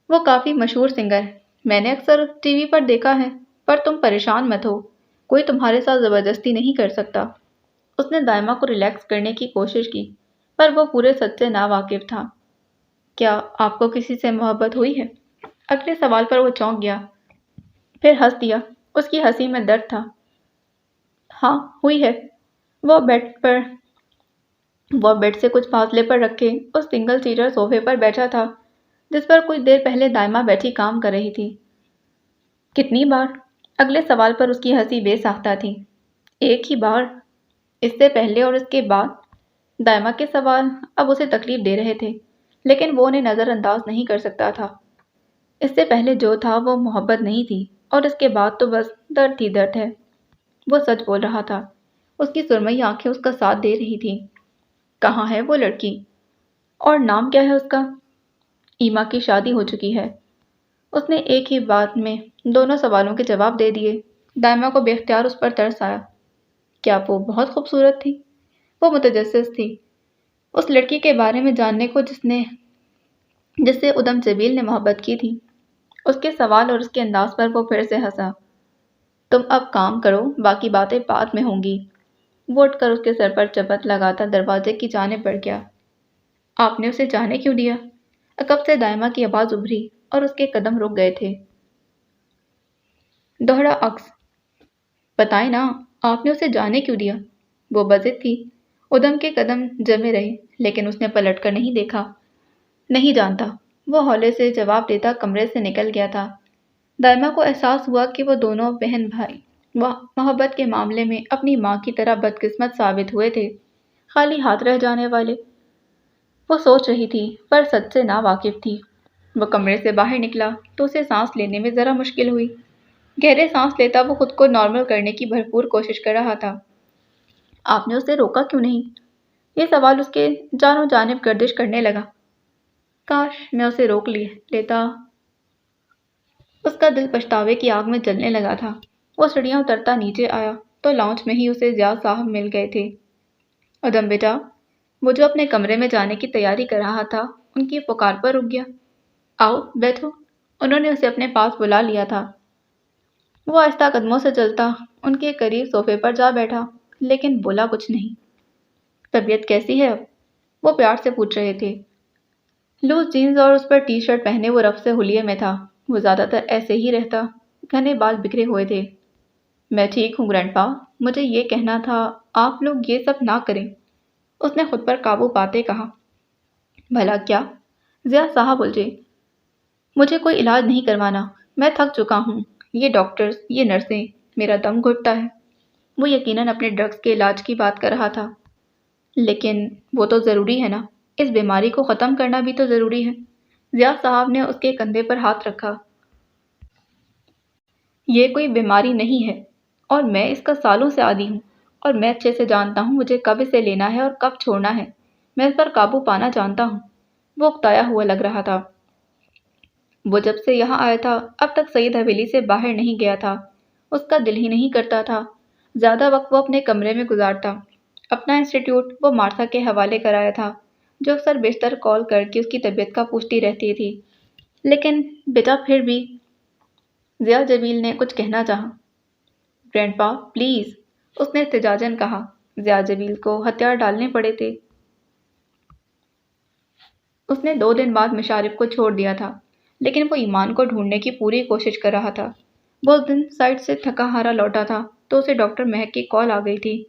وہ کافی مشہور سنگر ہے، میں نے اکثر ٹی وی پر دیکھا ہے، پر تم پریشان مت ہو، کوئی تمہارے ساتھ زبردستی نہیں کر سکتا۔ اس نے دائمہ کو ریلیکس کرنے کی کوشش کی، پر وہ پورے سچ سے ناواقف تھا۔ کیا آپ کو کسی سے محبت ہوئی ہے؟ اگلے سوال پر وہ چونک گیا، پھر ہنس دیا۔ اس کی ہنسی میں درد تھا۔ ہاں ہوئی ہے۔ وہ بیڈ سے کچھ فاصلے پر رکھے اس سنگل سیٹر صوفے پر بیٹھا تھا جس پر کچھ دیر پہلے دائمہ بیٹھی کام کر رہی تھی۔ کتنی بار؟ اگلے سوال پر اس کی ہنسی بے ساختہ تھی۔ ایک ہی بار۔ اس سے پہلے اور اس کے بعد؟ دائمہ کے سوال اب اسے تکلیف دے رہے تھے، لیکن وہ انہیں نظر انداز نہیں کر سکتا تھا۔ اس سے پہلے جو تھا وہ محبت نہیں تھی، اور اس کے بعد تو بس درد ہی درد ہے۔ وہ سچ بول رہا تھا۔ اس کی سرمئی آنکھیں اس کا ساتھ دے رہی تھیں۔ کہاں ہے وہ لڑکی؟ اور نام کیا ہے اس کا؟ ایما کی شادی ہو چکی ہے۔ اس نے ایک ہی بات میں دونوں سوالوں کے جواب دے دیے۔ دائمہ کو بے اختیار اس پر ترس آیا۔ کیا وہ بہت خوبصورت تھی؟ وہ متجسس تھی اس لڑکی کے بارے میں جاننے کو جس سے ادھم جمیل نے محبت کی تھی۔ اس کے سوال اور اس کے انداز پر وہ پھر سے ہنسا۔ تم اب کام کرو، باقی باتیں بعد میں ہوں گی۔ وہ اٹھ کر اس کے سر پر چپت لگاتا دروازے کی جانب بڑھ گیا۔ آپ نے اسے جانے کیوں دیا؟ عقب سے دائمہ کی آواز ابھری اور اس کے قدم رک گئے تھے۔ دوہرا عکس۔ بتائیں نا، آپ نے اسے جانے کیوں دیا؟ وہ بضد تھی۔ ادم کے قدم جمے رہے لیکن اس نے پلٹ کر نہیں دیکھا۔ نہیں جانتا، وہ ہولے سے جواب دیتا کمرے سے نکل گیا تھا۔ دائمہ کو احساس ہوا کہ وہ دونوں بہن بھائی محبت کے معاملے میں اپنی ماں کی طرح بدقسمت ثابت ہوئے تھے، خالی ہاتھ رہ جانے والے۔ وہ سوچ رہی تھی پر سچ سے نا واقف تھی۔ وہ کمرے سے باہر نکلا تو اسے سانس لینے میں ذرا مشکل ہوئی۔ گہرے سانس لیتا وہ خود کو نارمل کرنے کی بھرپور کوشش کر رہا تھا۔ آپ نے اسے روکا کیوں نہیں؟ یہ سوال اس کے جانوں جانب گردش کرنے لگا۔ کاش میں اسے روک لیتا۔ اس کا دل پچھتاوے کی آگ میں جلنے لگا تھا۔ وہ سیڑھیاں اترتا نیچے آیا تو لاؤنج میں ہی اسے ضیاء صاحب مل گئے تھے۔ ادم بیٹا، وہ جو اپنے کمرے میں جانے کی تیاری کر رہا تھا ان کی پکار پر رک گیا۔ آؤ بیٹھو، انہوں نے اسے اپنے پاس بلا لیا تھا۔ وہ آہستہ قدموں سے چلتا ان کے قریب صوفے پر جا بیٹھا لیکن بولا کچھ نہیں۔ طبیعت کیسی ہے اب؟ وہ پیار سے پوچھ رہے تھے۔ لوز جینز اور اس پر ٹی شرٹ پہنے وہ رف سے حلیے میں تھا۔ وہ زیادہ تر ایسے ہی رہتا، گھنے بال بکھرے ہوئے تھے۔ میں ٹھیک ہوں گرینڈ پا، مجھے یہ کہنا تھا آپ لوگ یہ سب نہ کریں، اس نے خود پر قابو پاتے کہا۔ بھلا کیا؟ ضیاء صاحب الجھے۔ مجھے کوئی علاج نہیں کروانا، میں تھک چکا ہوں۔ یہ ڈاکٹرز، یہ نرسیں، میرا دم گھٹتا ہے۔ وہ یقیناً اپنے ڈرگز کے علاج کی بات کر رہا تھا۔ لیکن وہ تو ضروری ہے نا، اس بیماری کو ختم کرنا بھی تو ضروری ہے۔ ضیاء صاحب نے اس کے کندھے پر ہاتھ رکھا۔ یہ کوئی بیماری نہیں ہے اور میں اس کا سالوں سے عادی ہوں، اور میں اچھے سے جانتا ہوں مجھے کب اسے لینا ہے اور کب چھوڑنا ہے۔ میں اس پر قابو پانا جانتا ہوں۔ وہ اکتایا ہوا لگ رہا تھا۔ وہ جب سے یہاں آیا تھا اب تک سعید حویلی سے باہر نہیں گیا تھا۔ اس کا دل ہی نہیں کرتا تھا۔ زیادہ وقت وہ اپنے کمرے میں گزارتا۔ اپنا انسٹیٹیوٹ وہ مارتھا کے حوالے کرایا تھا، جو اکثر بیشتر کال کر کے اس کی طبیعت کا پوچھتی رہتی تھی۔ لیکن بیٹا پھر بھی ضیاء جمیل نے کچھ کہنا چاہا۔ گرینڈ پا پلیز، اس نے احتجاجاً کہا۔ ضیاء جمیل کو ہتھیار ڈالنے پڑے تھے۔ اس نے 2 دن بعد مشارف کو چھوڑ دیا تھا لیکن وہ ایمان کو ڈھونڈنے کی پوری کوشش کر رہا تھا۔ وہ اس دن سائٹ سے تھکا ہارا لوٹا تھا تو اسے ڈاکٹر مہک کی کال آ گئی تھی۔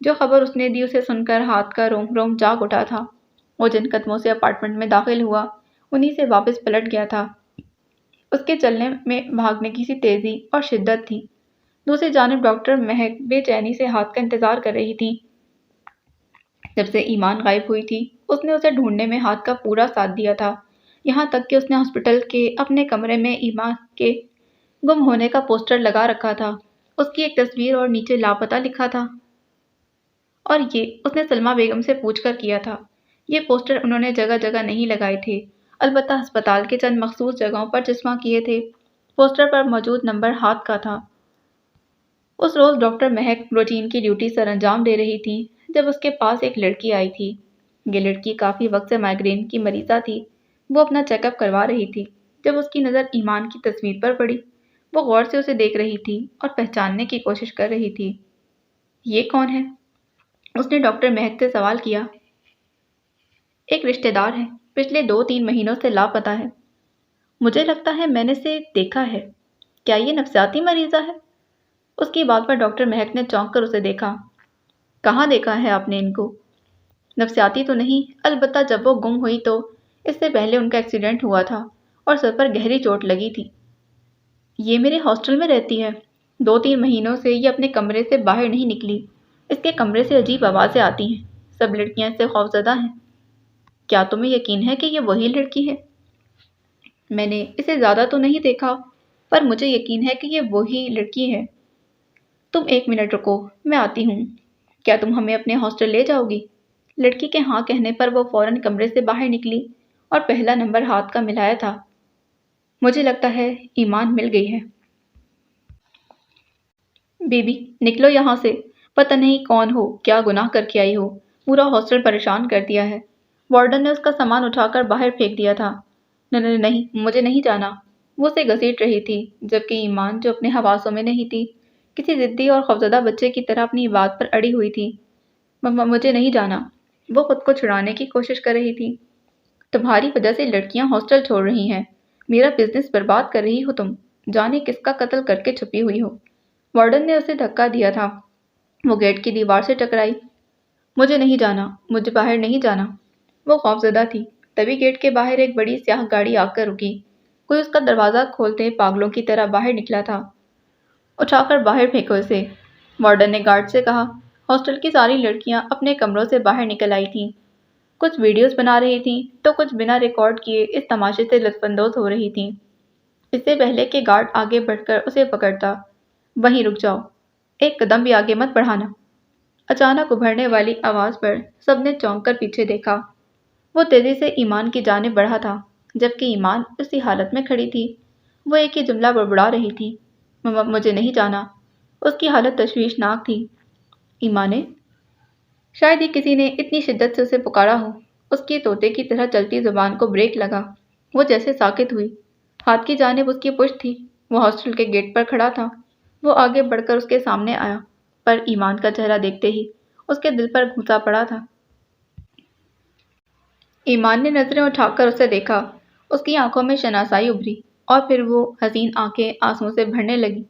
جو خبر اس نے دی اسے سن کر ہاتھ کا روم روم جاگ اٹھا تھا۔ وہ جن قدموں سے اپارٹمنٹ میں داخل ہوا انہی سے واپس پلٹ گیا تھا۔ اس کے چلنے میں بھاگنے کی سی تیزی اور شدت تھی۔ دوسری جانب ڈاکٹر مہک بے چینی سے ہاتھ کا انتظار کر رہی تھی۔ جب سے ایمان غائب ہوئی تھی اس نے اسے ڈھونڈنے میں ہاتھ کا پورا ساتھ دیا تھا، یہاں تک کہ اس نے ہاسپٹل کے اپنے کمرے میں ایمان کے گم ہونے کا پوسٹر لگا رکھا تھا۔ اس کی ایک تصویر اور نیچے لاپتہ لکھا تھا، اور یہ اس نے سلمہ بیگم سے پوچھ کر کیا تھا۔ یہ پوسٹر انہوں نے جگہ جگہ نہیں لگائے تھے، البتہ ہسپتال کے چند مخصوص جگہوں پر چسپاں کیے تھے۔ پوسٹر پر موجود نمبر ہاتھ کا تھا۔ اس روز ڈاکٹر مہک روٹین کی ڈیوٹی سر انجام دے رہی تھی جب اس کے پاس ایک لڑکی آئی تھی۔ یہ لڑکی کافی وقت سے مائیگرین کی مریضہ تھی۔ وہ اپنا چیک اپ کروا رہی تھی۔ جب اس کی نظر ایمان کی تصویر پر پڑی وہ غور سے اسے دیکھ رہی تھی اور پہچاننے کی کوشش کر رہی تھی۔ یہ کون ہے؟ اس نے ڈاکٹر مہک سے سوال کیا۔ ایک رشتہ دار ہے، پچھلے 2-3 مہینوں سے لاپتہ ہے۔ مجھے لگتا ہے میں نے اسے دیکھا ہے۔ کیا یہ نفسیاتی مریضہ ہے؟ اس کی بات پر ڈاکٹر مہک نے چونک کر اسے دیکھا۔ کہاں دیکھا ہے آپ نے ان کو؟ نفسیاتی تو نہیں، البتہ جب وہ گم ہوئی تو اس سے پہلے ان کا ایکسیڈنٹ ہوا تھا اور سر پر گہری چوٹ لگی تھی۔ یہ میرے ہاسٹل میں رہتی ہے۔ 2-3 مہینوں سے یہ اپنے کمرے سے باہر نہیں نکلی۔ اس کے کمرے سے عجیب آوازیں آتی ہیں۔ سب لڑکیاں اس سے خوفزدہ ہیں۔ کیا تمہیں یقین ہے کہ یہ وہی لڑکی ہے؟ میں نے اسے زیادہ تو نہیں دیکھا پر مجھے یقین ہے کہ یہ وہی لڑکی ہے۔ تم 1 منٹ رکو، میں آتی ہوں۔ کیا تم ہمیں اپنے ہاسٹل لے جاؤ گی؟ لڑکی کے ہاں کہنے پر وہ فوراً کمرے سے باہر نکلی اور پہلا نمبر ہاتھ کا ملایا تھا۔ مجھے لگتا ہے ایمان مل گئی ہے۔ بی بی نکلو یہاں سے، پتہ نہیں کون ہو، کیا گناہ کر کے آئی ہو، پورا ہاسٹل پریشان کر دیا ہے۔ وارڈن نے اس کا سامان اٹھا کر باہر پھینک دیا تھا۔ نہیں، مجھے نہیں جانا۔ وہ اسے گھسیٹ رہی تھی جبکہ ایمان جو اپنے حواسوں میں نہیں تھی کسی ضدی اور خوفزدہ بچے کی طرح اپنی بات پر اڑی ہوئی تھی۔ مجھے نہیں جانا۔ وہ خود کو چھڑانے کی کوشش کر رہی تھی۔ تمہاری وجہ سے لڑکیاں ہاسٹل چھوڑ رہی ہیں۔ میرا بزنس برباد کر رہی ہو تم۔ جانے کس کا قتل کر کے چھپی ہوئی ہو۔ وارڈن نے اسے دھکا دیا تھا۔ وہ گیٹ کی دیوار سے ٹکرائی۔ مجھے نہیں جانا، مجھے باہر نہیں جانا۔ وہ خوفزدہ تھی۔ تبھی گیٹ کے باہر ایک بڑی سیاہ گاڑی آ کر رکی۔ کوئی اس کا دروازہ کھولتے پاگلوں کی طرح باہر نکلا تھا۔ اٹھا کر باہر پھینکو اسے، وارڈن نے گارڈ سے کہا۔ ہاسٹل کی ساری لڑکیاں اپنے کمروں سے باہر نکل آئی تھیں۔ کچھ ویڈیوز بنا رہی تھیں تو کچھ بنا ریکارڈ کیے اس تماشے سے لطف اندوز ہو رہی تھیں۔ اس سے پہلے کہ گارڈ آگے بڑھ کر اسے پکڑتا، وہیں رک جاؤ، ایک قدم بھی آگے مت بڑھانا۔ اچانک ابھرنے والی آواز پر سب نے چونک کر پیچھے دیکھا۔ وہ تیزی سے ایمان کی جانب بڑھا تھا، جبکہ ایمان اسی حالت میں کھڑی تھی۔ وہ ایک ہی جملہ بڑبڑا رہی تھی، مجھے نہیں جانا۔ اس کی حالت تشویشناک تھی۔ ایمان نے شاید ہی کسی نے اتنی شدت سے اسے پکارا ہو۔ اس کی طوطے کی طرح چلتی زبان کو بریک لگا۔ وہ جیسے ساکت ہوئی۔ ہاتھ کی جانب اس کی پشت تھی۔ وہ ہاسٹل کے گیٹ پر کھڑا تھا۔ وہ آگے بڑھ کر اس کے سامنے آیا، پر ایمان کا چہرہ دیکھتے ہی اس کے دل پر گھونسا پڑا تھا۔ ایمان نے نظریں اٹھا کر اسے دیکھا۔ اس کی آنکھوں میں شناسائی ابھری اور پھر وہ حسین آنکھیں آنسوؤں سے بھرنے لگیں۔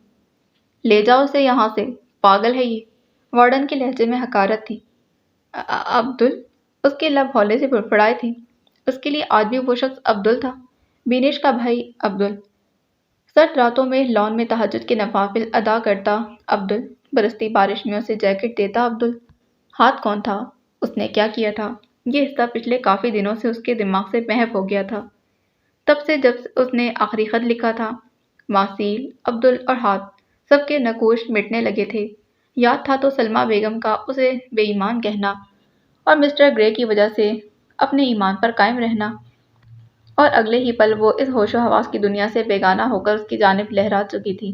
لے جاؤ اسے یہاں سے، پاگل ہے یہ، وارڈن کے لہجے میں حقارت تھی۔ عبدل، اس کے لب ہولے سے پھڑپڑائے تھے۔ اس کے لیے آج بھی وہ شخص عبدل تھا، بینش کا بھائی عبدل، سرد راتوں میں لان میں تہجد کے نوافل ادا کرتا عبدل، برستی بارش میں اسے جیکٹ دیتا عبدل۔ ہاتھ کون تھا؟ اس نے کیا کیا تھا؟ یہ حصہ پچھلے کافی دنوں سے اس کے دماغ سے محو ہو گیا تھا۔ تب سے جب اس نے آخری خط لکھا تھا، ماسیل، عبدل اور ہاتھ سب کے نقوش مٹنے لگے تھے۔ یاد تھا تو سلمیٰ بیگم کا اسے بے ایمان کہنا اور مسٹر گرے کی وجہ سے اپنے ایمان پر قائم رہنا، اور اگلے ہی پل وہ اس ہوش و حواس کی دنیا سے بیگانہ ہو کر اس کی جانب لہرا چکی تھی۔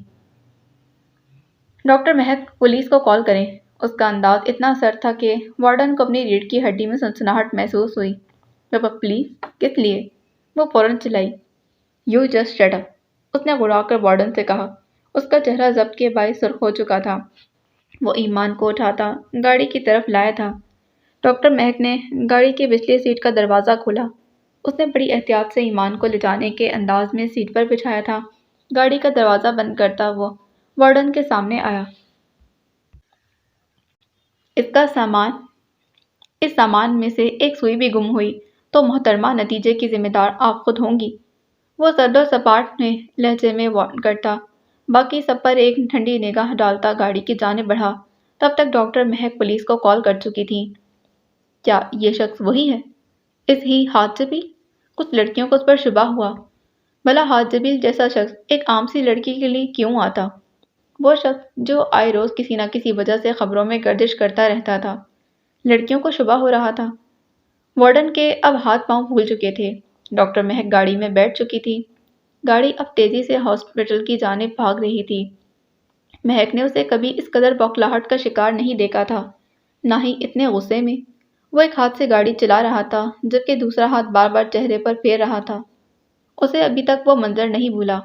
ڈاکٹر مہک، پولیس کو کال کریں۔ اس کا انداز اتنا سرد تھا کہ وارڈن کو اپنی ریڑھ کی ہڈی میں سنسناہٹ محسوس ہوئی۔ پولیس؟ کس لیے؟ وہ فوراً چلائی۔ یو جسٹ شٹ اپ، اس نے گھبرا کر وارڈن سے کہا۔ اس کا چہرہ ضبط کے باعث سرخ ہو چکا تھا۔ وہ ایمان کو اٹھاتا گاڑی کی طرف لایا تھا۔ ڈاکٹر مہک نے گاڑی کی پچھلی سیٹ کا دروازہ کھولا۔ اس نے بڑی احتیاط سے ایمان کو لے جانے کے انداز میں سیٹ پر بٹھایا تھا۔ گاڑی کا دروازہ بند کرتا وہ وارڈن کے سامنے آیا۔ اس سامان میں سے ایک سوئی بھی گم ہوئی تو محترمہ نتیجے کی ذمہ دار آپ خود ہوں گی، وہ سرد و سپاٹ میں لہجے میں وارن کرتا۔ باقی سب پر ایک ٹھنڈی نگاہ ڈالتا گاڑی کی جانب بڑھا۔ تب تک ڈاکٹر مہک پولیس کو کال کر چکی تھی۔ کیا یہ شخص وہی ہے؟ اس ہی ہاتھ جبیل؟ کچھ لڑکیوں کو اس پر شبہ ہوا۔ بھلا ہاتھ جبیل جیسا شخص ایک عام سی لڑکی کے لیے کیوں آتا؟ وہ شخص جو آئے روز کسی نہ کسی وجہ سے خبروں میں گردش کرتا رہتا تھا، لڑکیوں کو شبہ ہو رہا تھا۔ وارڈن کے اب ہاتھ پاؤں پھول چکے تھے۔ ڈاکٹر مہک گاڑی میں بیٹھ چکی تھی۔ گاڑی اب تیزی سے ہاسپٹل کی جانب بھاگ رہی تھی۔ مہک نے اسے کبھی اس قدر بوکھلاہٹ کا شکار نہیں دیکھا تھا، نہ ہی اتنے غصے میں۔ وہ ایک ہاتھ سے گاڑی چلا رہا تھا جبکہ دوسرا ہاتھ بار بار چہرے پر پھیر رہا تھا۔ اسے ابھی تک وہ منظر نہیں بھولا۔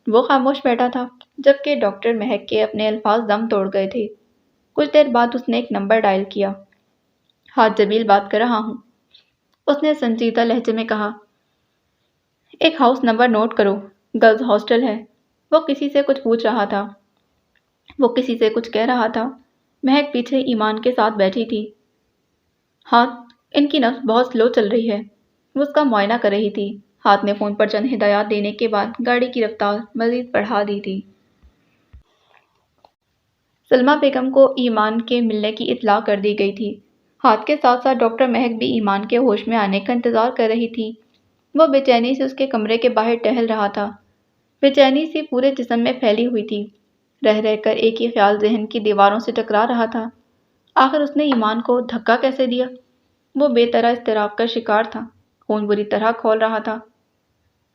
وہ خاموش بیٹھا تھا جبکہ ڈاکٹر مہک کے اپنے الفاظ دم توڑ گئے تھے۔ کچھ دیر بعد اس نے ایک نمبر ڈائل کیا۔ ہاتھ جبیل بات کر رہا ہوں، اس نے سنجیدہ لہجے میں کہا۔ ایک ہاؤس نمبر نوٹ کرو، گرلز ہاسٹل ہے۔ وہ کسی سے کچھ پوچھ رہا تھا۔ وہ کسی سے کچھ کہہ رہا تھا۔ مہک پیچھے ایمان کے ساتھ بیٹھی تھی۔ ہاتھ، ان کی نبض بہت سلو چل رہی ہے، وہ اس کا معائنہ کر رہی تھی۔ ہاتھ نے فون پر چند ہدایات دینے کے بعد گاڑی کی رفتار مزید بڑھا دی تھی۔ سلمیٰ بیگم کو ایمان کے ملنے کی اطلاع کر دی گئی تھی۔ ہاتھ کے ساتھ ساتھ ڈاکٹر مہک بھی ایمان کے ہوش میں آنے کا انتظار کر رہی تھی۔ وہ بے چینی سے اس کے کمرے کے باہر ٹہل رہا تھا۔ بے چینی سی پورے جسم میں پھیلی ہوئی تھی۔ رہ رہ کر ایک ہی خیال ذہن کی دیواروں سے ٹکرا رہا تھا۔ آخر اس نے ایمان کو دھکا کیسے دیا؟ وہ بے طرح اضطراب کا شکار تھا۔ خون بری طرح کھول رہا تھا۔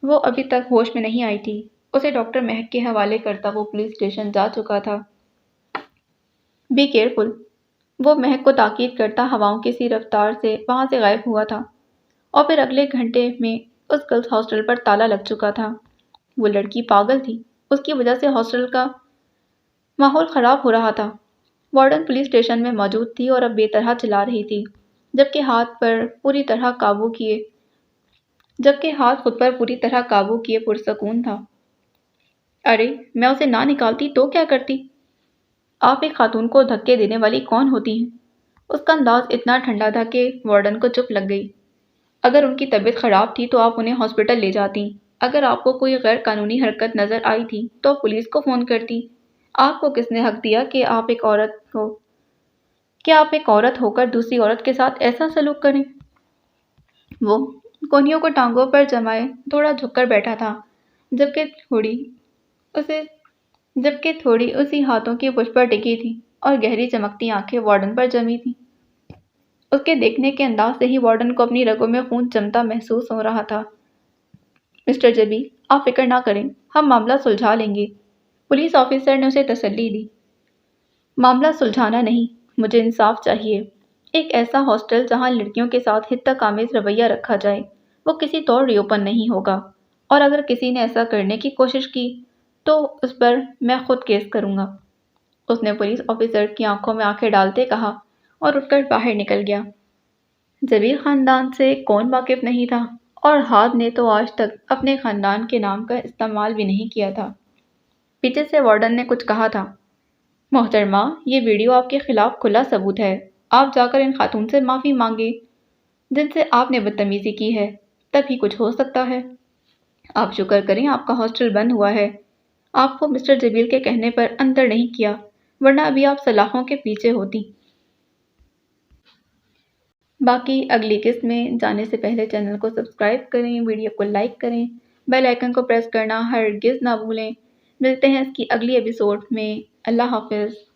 وہ ابھی تک ہوش میں نہیں آئی تھی۔ اسے ڈاکٹر مہک کے حوالے کرتا وہ پولیس اسٹیشن جا چکا تھا۔ بی کیئرفل، وہ مہک کو تاکید کرتا ہواؤں کی سی رفتار سے وہاں سے غائب ہوا تھا، اور پھر اگلے گھنٹے میں اس گرلز ہاسٹل پر تالا لگ چکا تھا۔ وہ لڑکی پاگل تھی۔ اس کی وجہ سے ہاسٹل کا ماحول خراب ہو رہا تھا۔ وارڈن پولیس اسٹیشن میں موجود تھی اور اب بے طرح چلا رہی تھی، جبکہ ہاتھ خود پر پوری طرح قابو کیے پرسکون تھا۔ ارے میں اسے نہ نکالتی تو کیا کرتی؟ آپ ایک خاتون کو دھکے دینے والی کون ہوتی ہیں؟ اس کا انداز اتنا ٹھنڈا تھا کہ وارڈن کو چپ لگ گئی۔ اگر ان کی طبیعت خراب تھی تو آپ انہیں ہاسپٹل لے جاتی۔ اگر آپ کو کوئی غیر قانونی حرکت نظر آئی تھی تو پولیس کو فون کرتی۔ آپ کو کس نے حق دیا کہ آپ ایک عورت ہو کر دوسری عورت کے ساتھ ایسا سلوک کریں؟ وہ کونیوں کو ٹانگوں پر جمائے تھوڑا جھک کر بیٹھا تھا، جبکہ تھوڑی اسی ہاتھوں کی پشت پر ٹکی تھی اور گہری چمکتی آنکھیں وارڈن پر جمی تھیں۔ اس کے دیکھنے کے انداز سے ہی وارڈن کو اپنی رگوں میں خون جمتا محسوس ہو رہا تھا۔ مسٹر جبیل، آپ فکر نہ کریں، ہم معاملہ سلجھا لیں گے، پولیس آفیسر نے اسے تسلی دی۔ معاملہ سلجھانا نہیں، مجھے انصاف چاہیے۔ ایک ایسا ہاسٹل جہاں لڑکیوں کے ساتھ حد آمیز رویہ رکھا جائے، وہ کسی طور ری اوپن نہیں ہوگا، اور اگر کسی نے ایسا کرنے کی کوشش کی تو اس پر میں خود کیس کروں گا۔ اس نے پولیس آفیسر کی آنکھوں میں آنکھیں ڈالتے کہا اور اٹھ کر باہر نکل گیا۔ جبیل خاندان سے کون واقف نہیں تھا، اور ہاد نے تو آج تک اپنے خاندان کے نام کا استعمال بھی نہیں کیا تھا۔ پیچھے سے وارڈن نے کچھ کہا تھا۔ محترمہ، یہ ویڈیو آپ کے خلاف کھلا ثبوت ہے، آپ جا کر ان خاتون سے معافی مانگیں جن سے آپ نے بدتمیزی کی ہے، تب ہی کچھ ہو سکتا ہے۔ آپ شکر کریں آپ کا ہاسٹل بند ہوا ہے۔ آپ کو مسٹر جبیل کے کہنے پر انتر نہیں کیا، ورنہ ابھی آپ سلاخوں کے پیچھے ہوتی۔ باقی اگلی قسط میں جانے سے پہلے چینل کو سبسکرائب کریں، ویڈیو کو لائک کریں، بیل آئیکن کو پریس کرنا ہرگز نہ بھولیں۔ ملتے ہیں اس کی اگلی ایپیسوڈ میں۔ اللہ حافظ۔